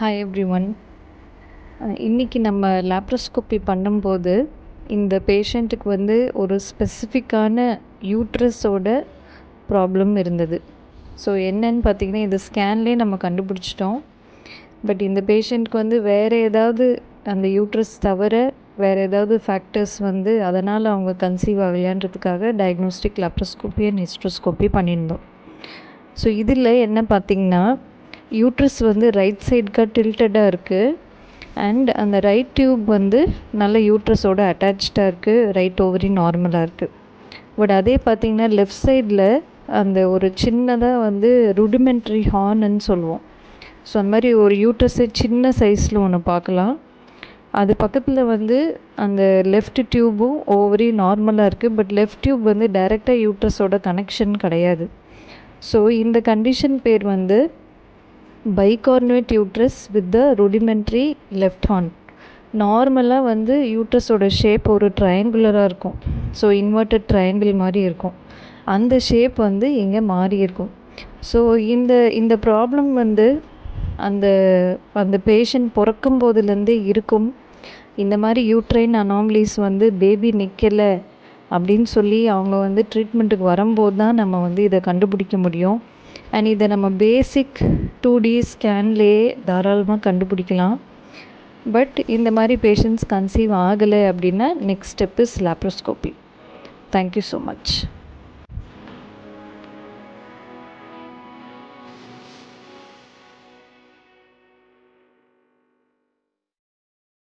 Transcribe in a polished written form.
Hi everyone. இன்றைக்கி நம்ம laparoscopy பண்ணும்போது இந்த பேஷண்ட்டுக்கு வந்து ஒரு ஸ்பெசிஃபிக்கான யூட்ரஸோட ப்ராப்ளம் இருந்தது. ஸோ என்னன்னு பார்த்திங்கன்னா, இது ஸ்கேன்லேயே நம்ம கண்டுபிடிச்சிட்டோம். பட் இந்த பேஷண்ட்க்கு வந்து வேறு ஏதாவது அந்த யூட்ரஸ் தவிர வேறு ஏதாவது ஃபேக்டர்ஸ் வந்து அதனால் அவங்க கன்சீவ் ஆகலையான்றதுக்காக டயக்னோஸ்டிக் லேப்ரோஸ்கோப்பி அண்ட் ஹிஸ்ட்ரோஸ்கோப்பி பண்ணியிருந்தோம். ஸோ இதில் என்ன பார்த்திங்கன்னா, யூட்ரஸ் வந்து ரைட் சைடுக்காக டில்ட்டடாக இருக்குது அண்ட் அந்த ரைட் டியூப் வந்து நல்ல யூட்ரஸோட அட்டாச்சாக இருக்குது, ரைட் ஓவரி நார்மலாக இருக்குது. பட் அதே பார்த்திங்கன்னா லெஃப்ட் சைடில் அந்த ஒரு சின்னதாக வந்து ருடிமெண்ட்ரி ஹார்ன்னு சொல்லுவோம். ஸோ அந்த மாதிரி ஒரு யூட்ரஸை சின்ன சைஸில் ஒன்று பார்க்கலாம். அது பக்கத்தில் வந்து அந்த லெஃப்ட் டியூபும் ஓவரி நார்மலாக இருக்குது. பட் லெஃப்ட் டியூப் வந்து டைரெக்டாக யூட்ரஸோட கனெக்ஷன் கிடையாது. ஸோ இந்த கண்டிஷன் பேர் வந்து bicornuate uterus with the rudimentary left horn. நார்மலாக வந்து யூட்ரஸோட ஷேப் ஒரு ட்ரையாங்குலராக இருக்கும். ஸோ இன்வெர்ட்டட் ட்ரையாங்கிள் மாதிரி இருக்கும். அந்த ஷேப் வந்து இங்கே மாறி இருக்கும். ஸோ இந்த ப்ராப்ளம் வந்து அந்த அந்த பேஷண்ட் பிறக்கும் போதுலேருந்தே இருக்கும். இந்த மாதிரி யூட்ரைன் அனாமலிஸ் வந்து பேபி நிற்கலை அப்படின்னு சொல்லி அவங்க வந்து ட்ரீட்மெண்ட்டுக்கு வரும்போது தான் நம்ம வந்து இதை கண்டுபிடிக்க முடியும். அண்ட் இதை நம்ம பேசிக் 2D ஸ்கேன்லேயே தாராளமாக கண்டுபிடிக்கலாம். பட் இந்த மாதிரி பேஷண்ட்ஸ் கன்சீவ் ஆகலை அப்படின்னா next step is laparoscopy. Thank you so much.